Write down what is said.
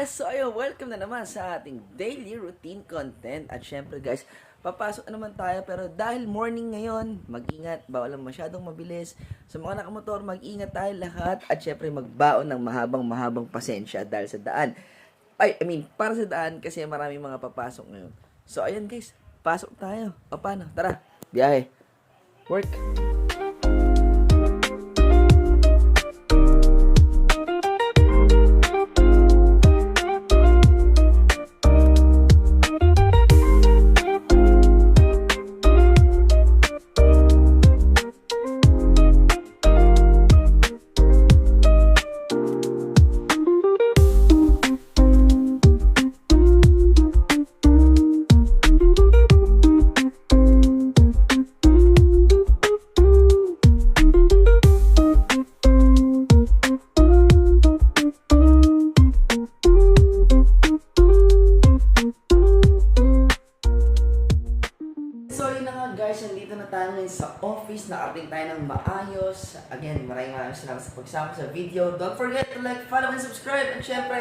Yes! So ayun, welcome na naman sa ating daily routine content. At syempre guys, papasok na naman tayo. Pero dahil morning ngayon, mag-ingat, bawal lang masyadong mabilis. Sa mga nakamotor, mag-ingat tayo lahat. At syempre magbaon ng mahabang pasensya dahil sa daan. Para sa daan kasi maraming mga papasok ngayon. So ayun guys, pasok tayo. O paano? Tara, biyahe. Work. So yun na nga guys, nandito na tayo ngayon sa office, nakarating tayo ng maayos. Again, maraming salamat sa pagsama sa video. Don't forget to like, follow, and subscribe. And syempre,